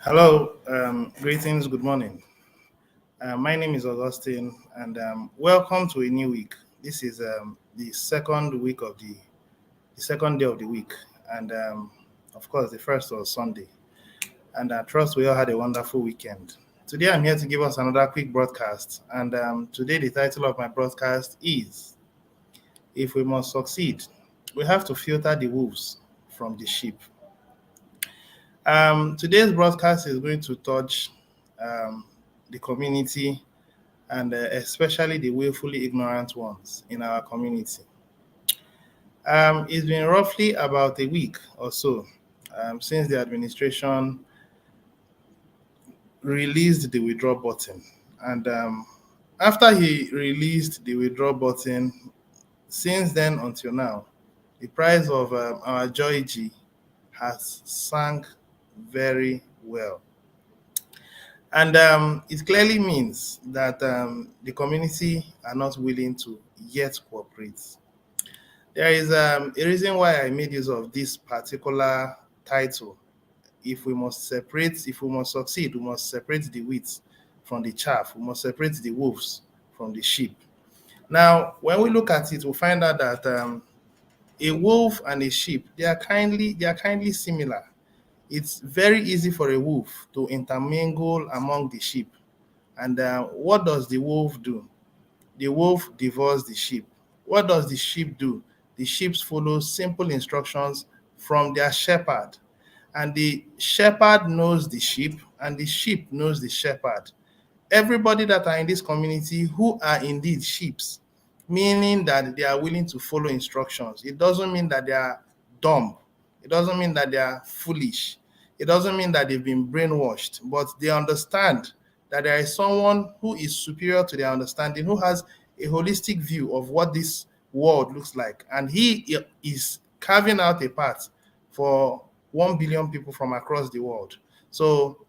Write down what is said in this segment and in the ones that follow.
Hello, greetings, good morning. My name is Augustine, and welcome to a new week. This is the second week of the second day of the week, and of course, the first was Sunday. And I trust we all had a wonderful weekend. Today, I'm here to give us another quick broadcast, and today, the title of my broadcast is "If We Must Succeed, We Have to Filter the Wolves from the Sheep." Today's broadcast is going to touch um, the community and especially the willfully ignorant ones in our community. It's been roughly about a week or so since the administration released the withdraw button. And after he released the withdraw button, since then until now, the price of our Joy G has sunk very well. And it clearly means that the community are not willing to yet cooperate. There is a reason why I made use of this particular title. If we must succeed, we must separate the wheat from the chaff. We must separate the wolves from the sheep. Now, when we look at it, we'll find out that a wolf and a sheep they are kindly similar. It's very easy for a wolf to intermingle among the sheep. And what does the wolf do? The wolf devours the sheep. What does the sheep do? The sheep follow simple instructions from their shepherd. And the shepherd knows the sheep, and the sheep knows the shepherd. Everybody that are in this community who are indeed sheeps, meaning that they are willing to follow instructions. It doesn't mean that they are dumb. It doesn't mean that they are foolish. It doesn't mean that they've been brainwashed, but they understand that there is someone who is superior to their understanding, who has a holistic view of what this world looks like. And he is carving out a path for 1 billion people from across the world. So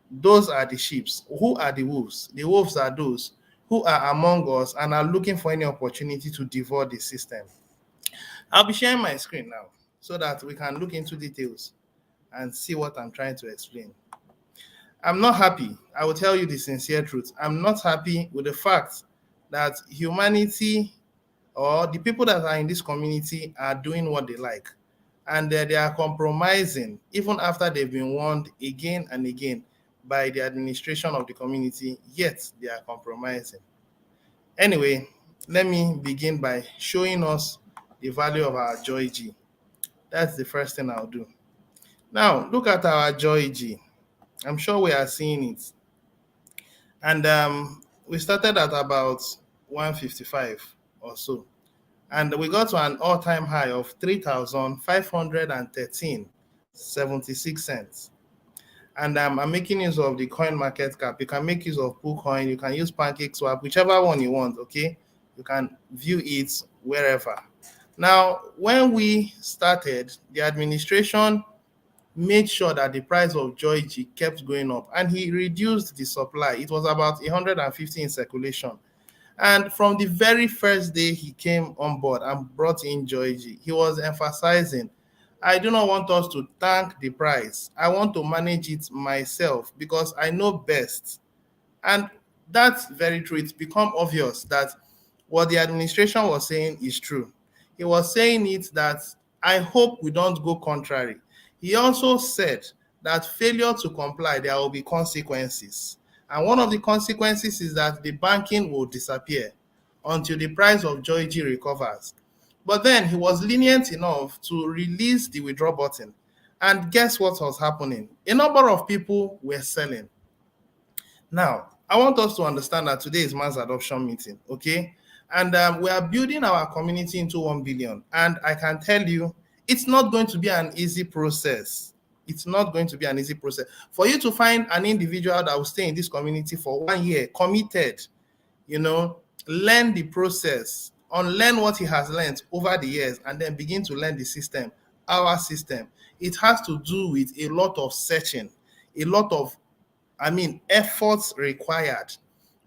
those are the sheep. Who are the wolves? The wolves are those who are among us and are looking for any opportunity to devour the system. I'll be sharing my screen now so that we can look into details and see what I'm trying to explain. I'm not happy. I will tell you the sincere truth. I'm not happy with the fact that humanity or the people that are in this community are doing what they like. And they are compromising even after they've been warned again and again by the administration of the community, yet they are compromising. Anyway, let me begin by showing us the value of our Joy G. That's the first thing I'll do. Now, look at our Joy G. I'm sure we are seeing it. And we started at about 155 or so. And we got to an all-time high of 3,513.76 cents. And I'm making use of the coin market cap. You can make use of PooCoin. You can use PancakeSwap, whichever one you want. Okay, you can view it wherever. Now, when we started, the administration made sure that the price of Joy G kept going up, and he reduced the supply. It was about 150 in circulation. And from the very first day he came on board and brought in Joy G, he was emphasizing, I do not want us to tank the price. I want to manage it myself because I know best. And that's very true. It's become obvious that what the administration was saying is true. He was saying it that I hope we don't go contrary. He also said that failure to comply, there will be consequences. And one of the consequences is that the banking will disappear until the price of Joy G recovers. But then he was lenient enough to release the withdraw button. And guess what was happening? A number of people were selling. Now, I want us to understand that today is mass adoption meeting, okay? And we are building our community into 1 billion. And I can tell you, it's not going to be an easy process. It's not going to be an easy process. For you to find an individual that will stay in this community for 1 year, committed, learn the process, unlearn what he has learned over the years, and then begin to learn the system, our system. It has to do with a lot of searching, a lot of efforts required.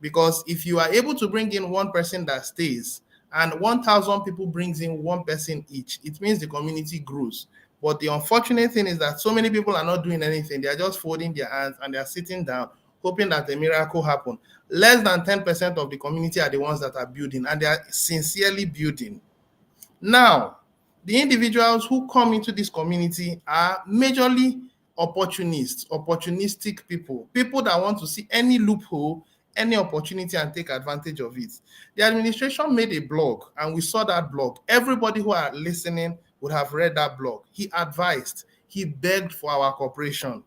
Because if you are able to bring in one person that stays and 1,000 people brings in one person each, it means the community grows. But the unfortunate thing is that so many people are not doing anything. They are just folding their hands and they are sitting down, hoping that a miracle happen. Less than 10% of the community are the ones that are building, and they are sincerely building. Now, the individuals who come into this community are majorly opportunists, opportunistic people, people that want to see any loophole, any opportunity and take advantage of it. The administration made a blog and we saw that blog. Everybody who are listening would have read that blog. He advised, he begged for our cooperation.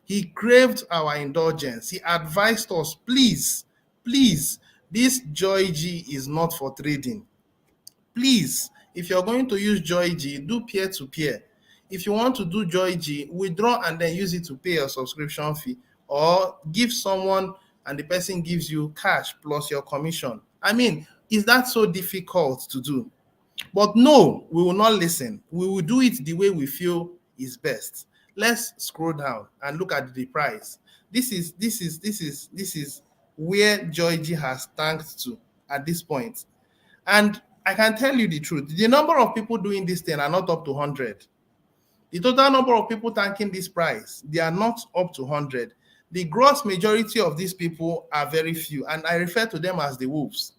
He craved our indulgence. He advised us, please, please, this Joy G is not for trading. Please, if you're going to use JoyG, do peer-to-peer. If you want to do JoyG, withdraw and then use it to pay your subscription fee, or give someone and the person gives you cash plus your commission. I mean, is that so difficult to do? But no, we will not listen. We will do it the way we feel is best. Let's scroll down and look at the price. This is where JoyG has tanked to at this point. And I can tell you the truth. The number of people doing this thing are not up to 100. The total number of people thanking this price, they are not up to 100. The gross majority of these people are very few, and I refer to them as the wolves.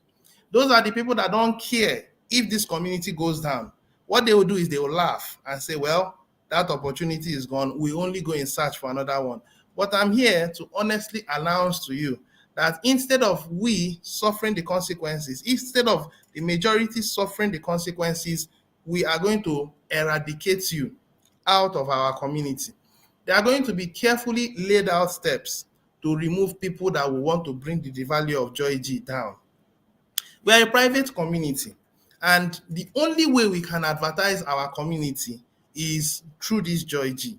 Those are the people that don't care if this community goes down. What they will do is they will laugh and say, well, that opportunity is gone. We only go in search for another one. But I'm here to honestly announce to you that instead of we suffering the consequences, instead of the majority suffering the consequences, we are going to eradicate you out of our community. There are going to be carefully laid out steps to remove people that will want to bring the value of JoyG down. We are a private community, and the only way we can advertise our community is through this JoyG.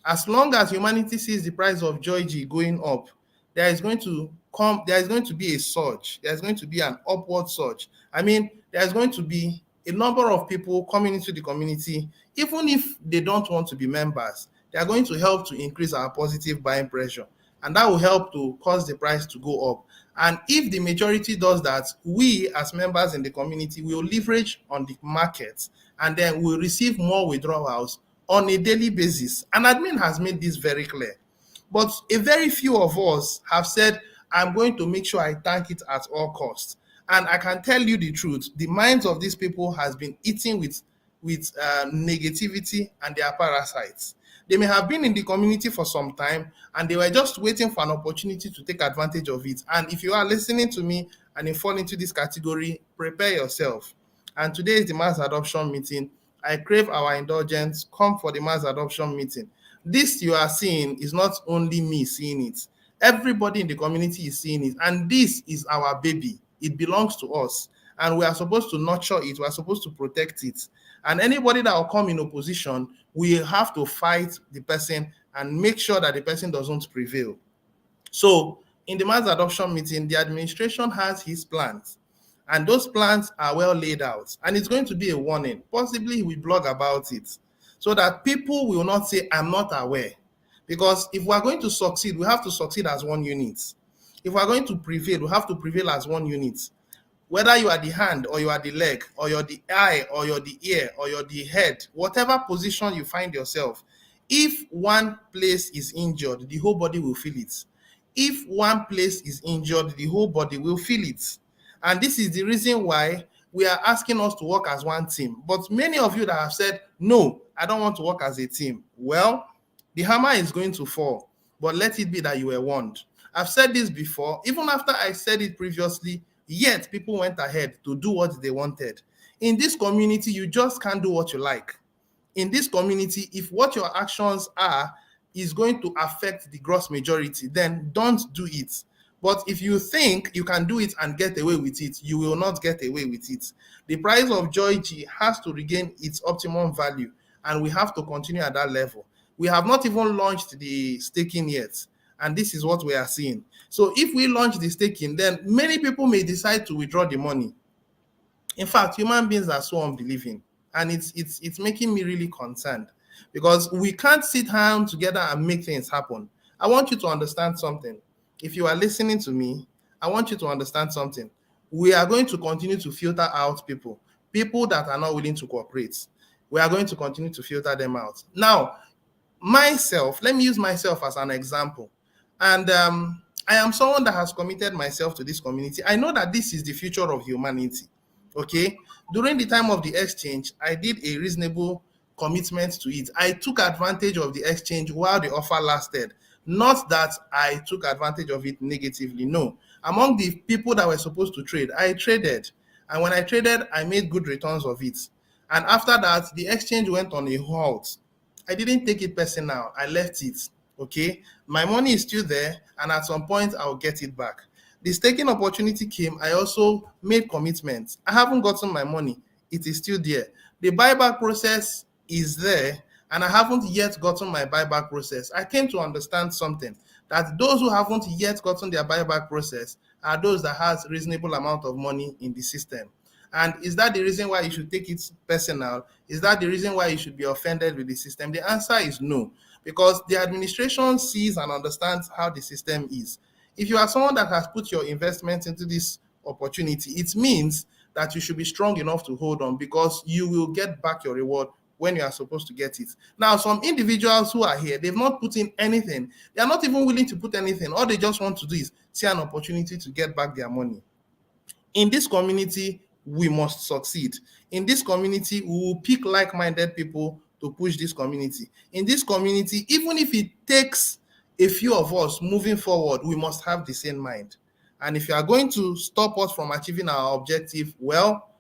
As long as humanity sees the price of JoyG going up, there is going to be a surge. There's going to be an upward surge. I mean, there's going to be a number of people coming into the community, even if they don't want to be members. They are going to help to increase our positive buying pressure, and that will help to cause the price to go up. And if the majority does that, we as members in the community will leverage on the market, and then we'll receive more withdrawals on a daily basis. And admin has made this very clear. But a very few of us have said, I'm going to make sure I tank it at all costs. And I can tell you the truth, the minds of these people has been eaten with negativity and their parasites. They may have been in the community for some time and they were just waiting for an opportunity to take advantage of it. And if you are listening to me and you fall into this category, prepare yourself. And today is the mass adoption meeting. I crave our indulgence. Come for the mass adoption meeting. This you are seeing is not only me seeing it. Everybody in the community is seeing it. And this is our baby. It belongs to us. And we are supposed to nurture it. We are supposed to protect it. And anybody that will come in opposition, we have to fight the person and make sure that the person doesn't prevail. So in the mass adoption meeting, the administration has his plans. And those plans are well laid out. And it's going to be a warning. Possibly we blog about it, so that people will not say, I'm not aware. Because if we are going to succeed, we have to succeed as one unit. If we are going to prevail, we have to prevail as one unit. Whether you are the hand or you are the leg or you're the eye or you're the ear or you're the head, whatever position you find yourself, if one place is injured, the whole body will feel it. If one place is injured, the whole body will feel it. And this is the reason why we are asking us to work as one team. But many of you that have said, no, I don't want to work as a team. Well, the hammer is going to fall, but let it be that you were warned. I've said this before, even after I said it previously, yet people went ahead to do what they wanted. In this community, you just can't do what you like. In this community, if what your actions are is going to affect the gross majority, then don't do it. But if you think you can do it and get away with it, you will not get away with it. The price of JoyG has to regain its optimum value, and we have to continue at that level. We have not even launched the staking yet, and this is what we are seeing. So if we launch the staking, then many people may decide to withdraw the money. In fact, human beings are so unbelieving, and it's making me really concerned, because we can't sit down together and make things happen. I want you to understand something. If you are listening to me, I want you to understand something. We are going to continue to filter out people that are not willing to cooperate. we are going to continue to filter them out. Now, myself, let me use myself as an example. And I am someone that has committed myself to this community. I know that this is the future of humanity. Okay. During the time of the exchange, I did a reasonable commitment to it. I took advantage of the exchange while the offer lasted. Not that I took advantage of it negatively. No. Among the people that were supposed to trade, I traded. And when I traded, I made good returns of it. And after that, the exchange went on a halt. I didn't take it personal. I left it. Okay. My money is still there, and at some point, I'll get it back. The staking opportunity came. I also made commitments. I haven't gotten my money. It is still there. The buyback process is there, and I haven't yet gotten my buyback process. I came to understand something, that those who haven't yet gotten their buyback process are those that has reasonable amount of money in the system. And is that the reason why you should take it personal? Is that the reason why you should be offended with the system? The answer is no, because the administration sees and understands how the system is. If you are someone that has put your investment into this opportunity, it means that you should be strong enough to hold on, because you will get back your reward when you are supposed to get it. Now, some individuals who are here, they've not put in anything. They are not even willing to put anything. All they just want to do is see an opportunity to get back their money. In this community, we must succeed. In this community, we will pick like-minded people to push this community. In this community, even if it takes a few of us moving forward, we must have the same mind. And if you are going to stop us from achieving our objective, well,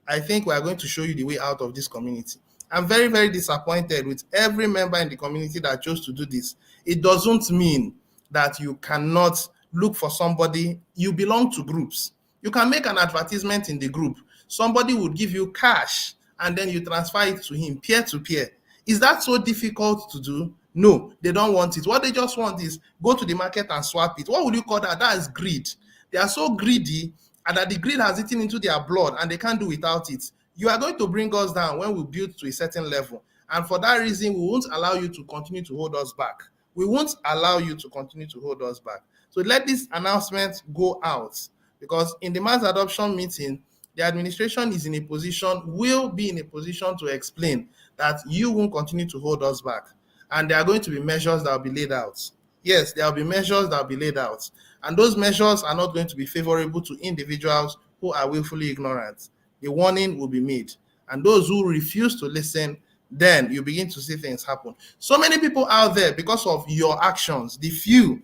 I think we are going to show you the way out of this community. I'm very, very disappointed with every member in the community that chose to do this. It doesn't mean that you cannot look for somebody. You belong to groups. You can make an advertisement in the group. Somebody would give you cash and then you transfer it to him peer to peer. Is that so difficult to do? No, they don't want it. What they just want is go to the market and swap it. What would you call that? That is greed. They are so greedy, and that the greed has eaten into their blood and they can't do without it. You are going to bring us down when we build to a certain level. And for that reason, we won't allow you to continue to hold us back. We won't allow you to continue to hold us back. So let this announcement go out, because in the mass adoption meeting, the administration is in a position, will be in a position to explain that you won't continue to hold us back. And there are going to be measures that will be laid out. Yes, there will be measures that will be laid out. And those measures are not going to be favorable to individuals who are willfully ignorant. The warning will be made. And those who refuse to listen, then you begin to see things happen. So many people out there, because of your actions, the few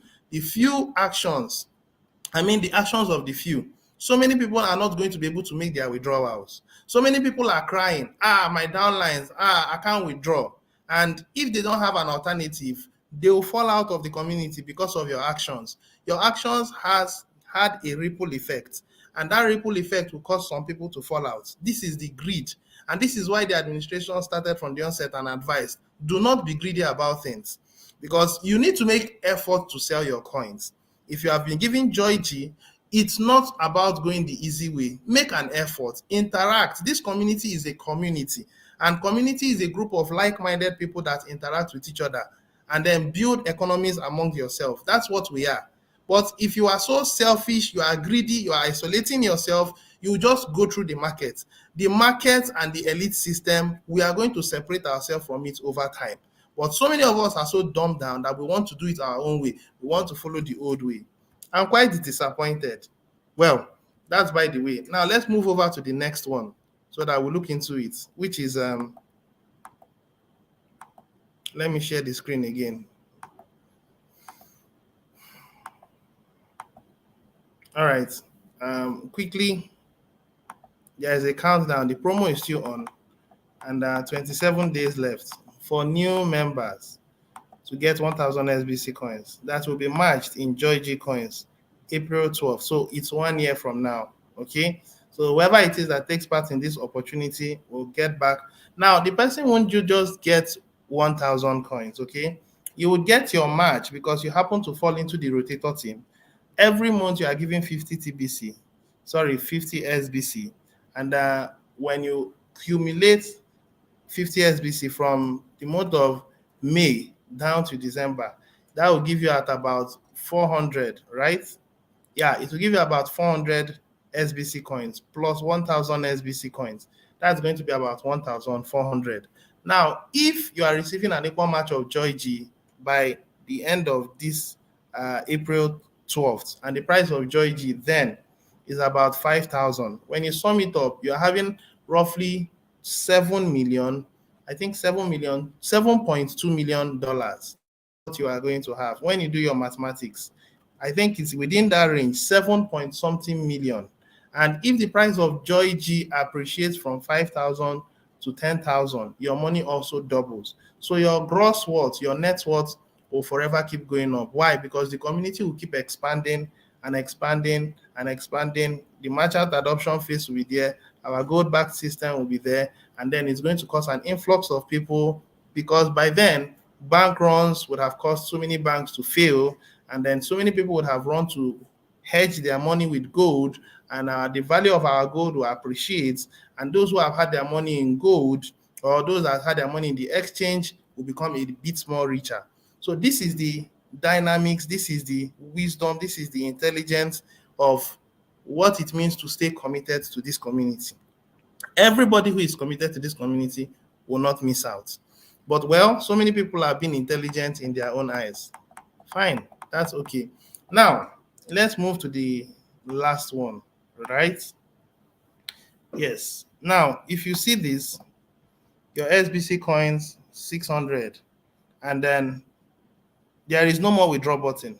actions, the actions of the few. So many people are not going to be able to make their withdrawals. So many people are crying, my downlines, I can't withdraw. And if they don't have an alternative, they will fall out of the community because of your actions. Your actions has had a ripple effect, and that ripple effect will cause some people to fall out. This is the greed. And this is why the administration started from the onset and advised, do not be greedy about things, because you need to make effort to sell your coins. If you have been given Joy G, it's not about going the easy way. Make an effort, interact. This community is a community, and community is a group of like-minded people that interact with each other and then build economies among yourself. That's what we are. But if you are so selfish, you are greedy, you are isolating yourself, you just go through the market. The market and the elite system, we are going to separate ourselves from it over time. But so many of us are so dumbed down that we want to do it our own way. We want to follow the old way. I'm quite disappointed. Well, that's by the way. Now let's move over to the next one so that we'll look into it, which is, let me share the screen again. All right. Quickly, there is a countdown. The promo is still on, and 27 days left for new members to get 1,000 SBC coins. That will be matched in Joy G coins, April 12th. So it's 1 year from now. Okay. So whoever it is that takes part in this opportunity will get back. Now, the person won't you just get 1,000 coins. Okay. You will get your match because you happen to fall into the rotator team. Every month you are giving 50 TBC, 50 SBC. And when you accumulate 50 SBC from the month of May down to December, that will give you at about 400, right? Yeah, it will give you about 400 SBC coins plus 1,000 SBC coins. That's going to be about 1,400. Now, if you are receiving an equal match of Joy G by the end of this April 12th, and the price of Joy G then is about 5,000, when you sum it up, you are having roughly 7 million, I think 7 million, $7.2 million what you are going to have when you do your mathematics. I think it's within that range, 7 point something million. And if the price of Joy G appreciates from 5,000 to 10,000, your money also doubles. So your gross worth, your net worth will forever keep going up. Why? Because the community will keep expanding and expanding and expanding. The merchant adoption phase will be there. Our gold backed system will be there. And then it's going to cause an influx of people, because by then, bank runs would have caused so many banks to fail. And then so many people would have run to hedge their money with gold, and the value of our gold will appreciate. And those who have had their money in gold, or those that had their money in the exchange, will become a bit more richer. So this is the dynamics, this is the wisdom, this is the intelligence of what it means to stay committed to this community. Everybody who is committed to this community will not miss out. But well, so many people are being intelligent in their own eyes. Fine, that's okay. Now, let's move to the last one, right? Yes. Now, if you see this, your SBC coins 600, and then there is no more withdraw button.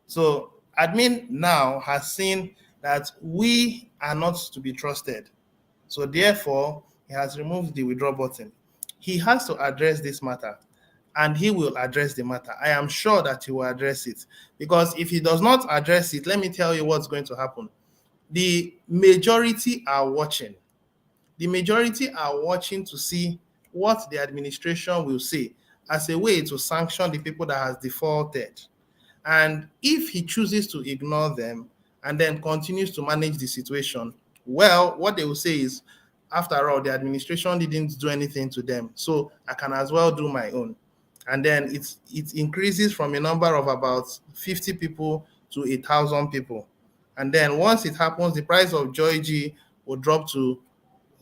So admin now has seen that we are not to be trusted. So therefore, he has removed the withdraw button. He has to address this matter, and he will address the matter. I am sure that he will address it, because if he does not address it, let me tell you what's going to happen. The majority are watching. The majority are watching to see what the administration will say as a way to sanction the people that has defaulted. And if he chooses to ignore them and then continues to manage the situation, well, what they will say is, after all, the administration didn't do anything to them, so I can as well do my own. And then it increases from a number of about 50 people to 1,000 people. And then once it happens, the price of Joy G will drop to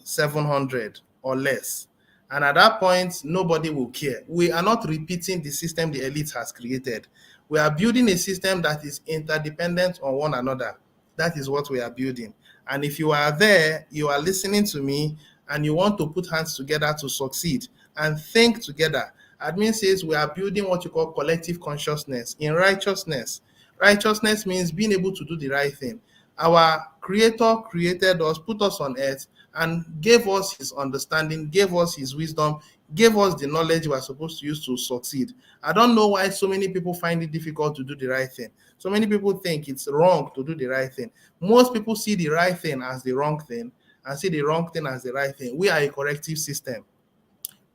700 or less. And at that point, nobody will care. We are not repeating the system the elite has created. We are building a system that is interdependent on one another. That is what we are building. And if you are there, you are listening to me, and you want to put hands together to succeed and think together. Admin says we are building what you call collective consciousness in righteousness. Righteousness means being able to do the right thing. Our Creator created us, put us on earth, and gave us His understanding, gave us His wisdom, gave us the knowledge we are supposed to use to succeed. I don't know why so many people find it difficult to do the right thing. So many people think it's wrong to do the right thing. Most people see the right thing as the wrong thing and see the wrong thing as the right thing. We are a corrective system.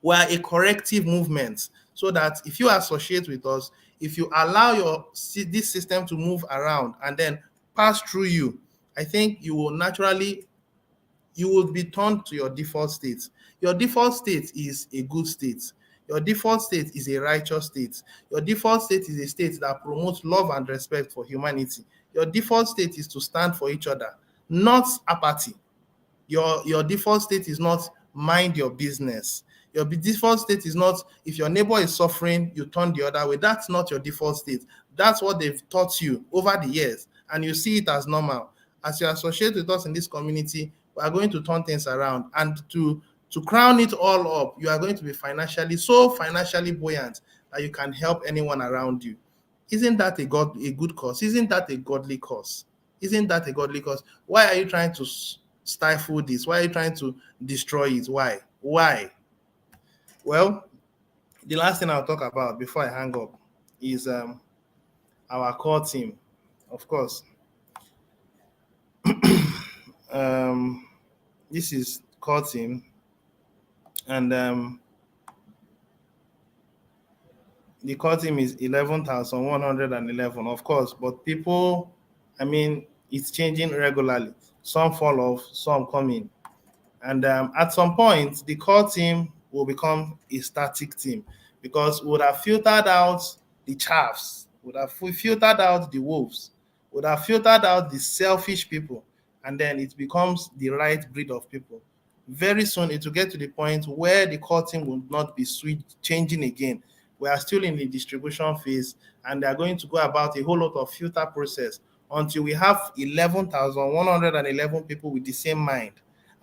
We are a corrective movement, so that if you associate with us, if you allow this system to move around and then pass through you, I think you will be turned to your default state. Your default state is a good state. Your default state is a righteous state. Your default state is a state that promotes love and respect for humanity. Your default state is to stand for each other, not apathy. Your default state is not mind your business. Your default state is not, if your neighbor is suffering, you turn the other way. That's not your default state. That's what they've taught you over the years, and you see it as normal. As you associate with us in this community, we are going to turn things around. And to crown it all up, you are going to be financially buoyant that you can help anyone around you. Isn't that a good cause? Isn't that a godly cause? Isn't that a godly cause? Why are you trying to stifle this? Why are you trying to destroy it? Why? Why? Well, the last thing I'll talk about before I hang up is our core team. Of course, um, this is core team, and the core team is 11,111, of course, but people, I mean, it's changing regularly. Some fall off, some come in. And at some point, the core team will become a static team, because we would have filtered out the chaffs, would have filtered out the wolves, would have filtered out the selfish people, and then it becomes the right breed of people. Very soon it will get to the point where the core team will not be changing again. We are still in the distribution phase, and they are going to go about a whole lot of filter process until we have 11,111 people with the same mind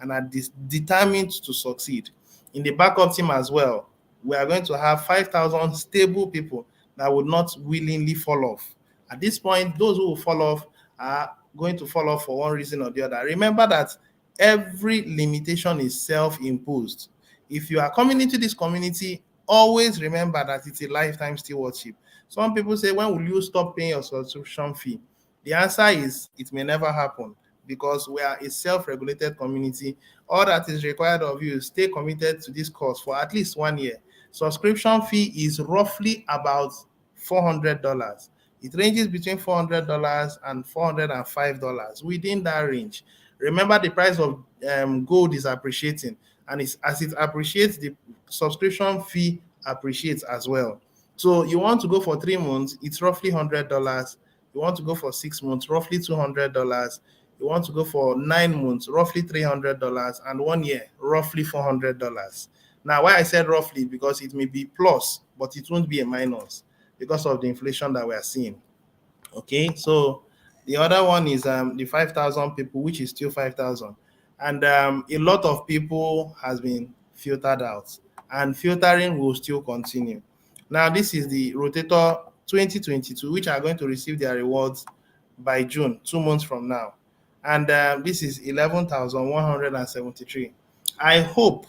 and are determined to succeed. In the backup team as well, we are going to have 5,000 stable people that would not willingly fall off. At this point, those who will fall off are going to fall off for one reason or the other. Remember that every limitation is self-imposed. If you are coming into this community, always remember that it's a lifetime stewardship. Some people say, when will you stop paying your subscription fee? The answer is it may never happen, because we are a self-regulated community. All that is required of you is stay committed to this course for at least 1 year. Subscription fee is roughly about $400. It ranges between $400 and $405. Within that range, remember the price of gold is appreciating, and as it appreciates, the subscription fee appreciates as well. So you want to go for 3 months, it's roughly $100. You want to go for 6 months, roughly $200. You want to go for 9 months, roughly $300, and 1 year, roughly $400. Now, why I said roughly, because it may be plus, but it won't be a minus because of the inflation that we are seeing. Okay, so the other one is the 5,000 people, which is still 5,000, and a lot of people has been filtered out, and filtering will still continue. Now, this is the Rotator 2022, which are going to receive their rewards by June, 2 months from now, and this is 11,173. I hope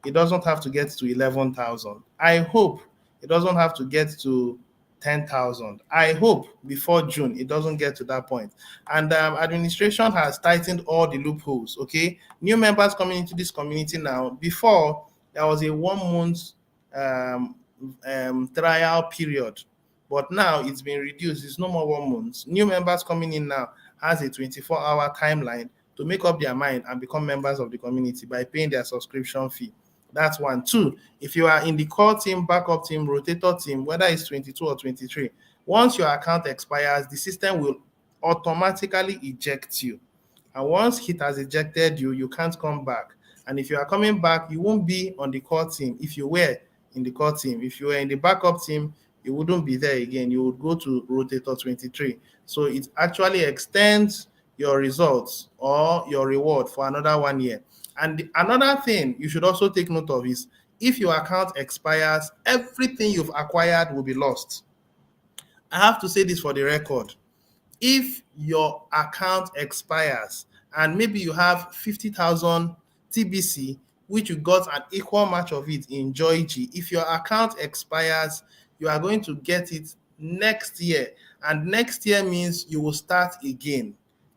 it doesn't have to get to 11,000. I hope it doesn't have to get to 10,000. I hope before June it doesn't get to that point. And administration has tightened all the loopholes. Okay, new members coming into this community now. Before, there was a 1 month um, trial period, but now it's been reduced. It's no more 1 month. New members coming in now has a 24-hour timeline to make up their mind and become members of the community by paying their subscription fee. That's one. Two, if you are in the core team, backup team, rotator team, whether it's 22 or 23, once your account expires, the system will automatically eject you. And once it has ejected you, you can't come back. And if you are coming back, you won't be on the core team. If you were in the core team, if you were in the backup team, you wouldn't be there again. You would go to rotator 23. So it actually extends your results or your reward for another 1 year. And another thing you should also take note of is, if your account expires, everything you've acquired will be lost. I have to say this for the record. If your account expires and maybe you have 50,000 TBC, which you got an equal match of it in Joyg, if your account expires, you are going to get it next year. And next year means you will start again.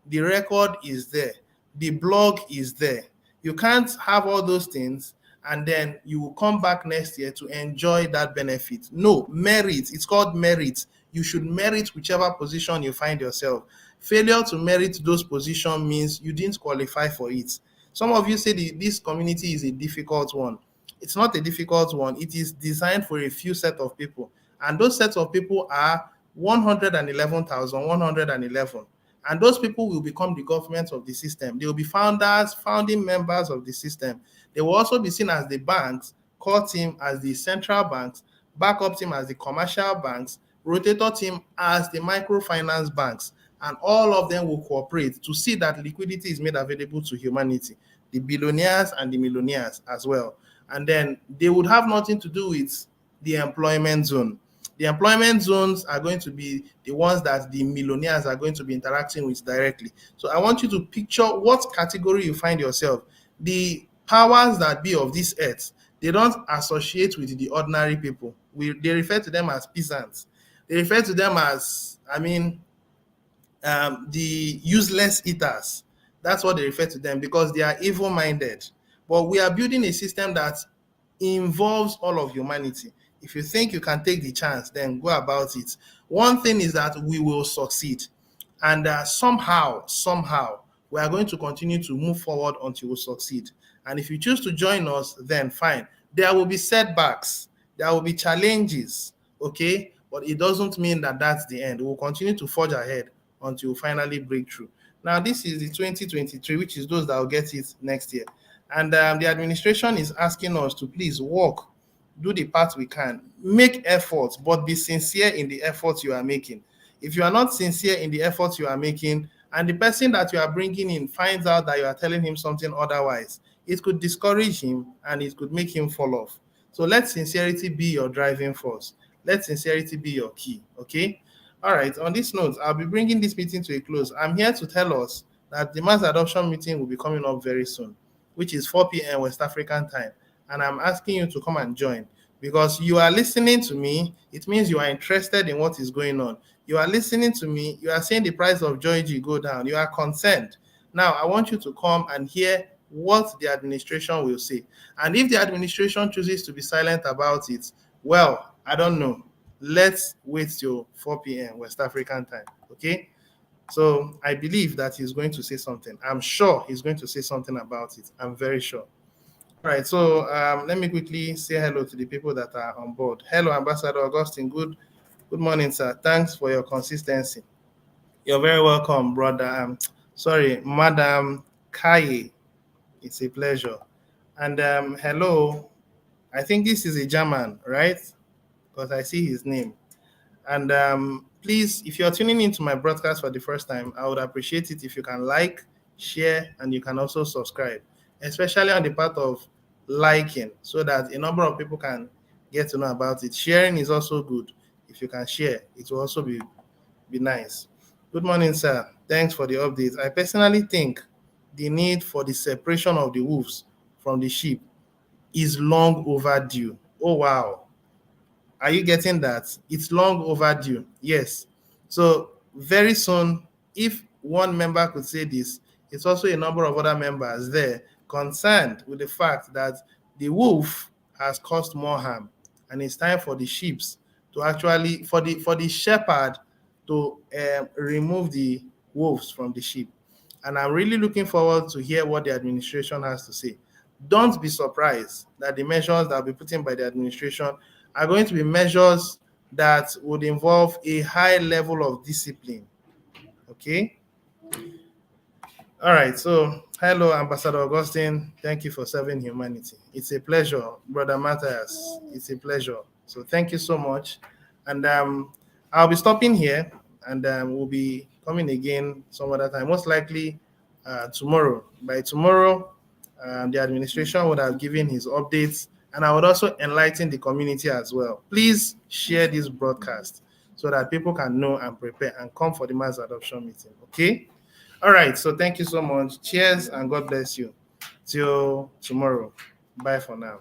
The record is there, the blog is there. You can't have all those things and then you will come back next year to enjoy that benefit. No, merit. It's called merit. You should merit whichever position you find yourself. Failure to merit those positions means you didn't qualify for it. Some of you say this community is a difficult one. It's not a difficult one. It is designed for a few set of people. And those sets of people are 111,111. And those people will become the government of the system. They will be founders, founding members of the system. They will also be seen as the banks, core team as the central banks, backup team as the commercial banks, rotator team as the microfinance banks. And all of them will cooperate to see that liquidity is made available to humanity, the billionaires and the millionaires as well. And then they would have nothing to do with the employment zone. The employment zones are going to be the ones that the millionaires are going to be interacting with directly. So I want you to picture what category you find yourself. The powers that be of this earth, they don't associate with the ordinary people. They refer to them as peasants. They refer to them as, the useless eaters. That's what they refer to them, because they are evil-minded. But we are building a system that involves all of humanity. If you think you can take the chance, then go about it. One thing is that we will succeed. And somehow, we are going to continue to move forward until we succeed. And if you choose to join us, then fine. There will be setbacks. There will be challenges, okay? But it doesn't mean that that's the end. We'll continue to forge ahead until we finally break through. Now, this is the 2023, which is those that will get it next year. And the administration is asking us to please work, do the part we can, make efforts, but be sincere in the efforts you are making. If you are not sincere in the efforts you are making, and the person that you are bringing in finds out that you are telling him something otherwise, it could discourage him and it could make him fall off. So let sincerity be your driving force. Let sincerity be your key. Okay. All right. On this note, I'll be bringing this meeting to a close. I'm here to tell us that the mass adoption meeting will be coming up very soon, which is 4 p.m. West African time. And I'm asking you to come and join because you are listening to me. It means you are interested in what is going on. You are listening to me. You are seeing the price of Joy G go down. You are concerned. Now, I want you to come and hear what the administration will say. And if the administration chooses to be silent about it, well, I don't know. Let's wait till 4 p.m. West African time. Okay? So I believe that he's going to say something. I'm sure he's going to say something about it. I'm very sure. All right. So let me quickly say hello to the people that are on board. Hello, Ambassador Augustine. Good morning, sir. Thanks for your consistency. You're very welcome, brother. Sorry, Madam Kaye. It's a pleasure. And hello. I think this is a German, right? Because I see his name. And please, if you're tuning into my broadcast for the first time, I would appreciate it if you can like, share, and you can also subscribe, especially on the part of liking, so that a number of people can get to know about it. Sharing is also good. If you can share, it will also be nice. Good morning, sir. Thanks for the update. I personally think the need for the separation of the wolves from the sheep is long overdue. Oh, wow. Are you getting that? It's long overdue. Yes. So very soon, if one member could say this, it's also a number of other members there concerned with the fact that the wolf has caused more harm, and it's time for the sheep to actually for the shepherd to remove the wolves from the sheep. And I'm really looking forward to hear what the administration has to say. Don't be surprised that the measures that will be put in by the administration are going to be measures that would involve a high level of discipline. Okay. All right. So, hello, Ambassador Augustine. Thank you for serving humanity. It's a pleasure, Brother Matthias. It's a pleasure. So, thank you so much. And I'll be stopping here, and we'll be coming again some other time. Most likely tomorrow. By tomorrow, the administration would have given his updates, and I would also enlighten the community as well. Please share this broadcast so that people can know and prepare and come for the mass adoption meeting. Okay. All right. So thank you so much. Cheers and God bless you. Till tomorrow. Bye for now.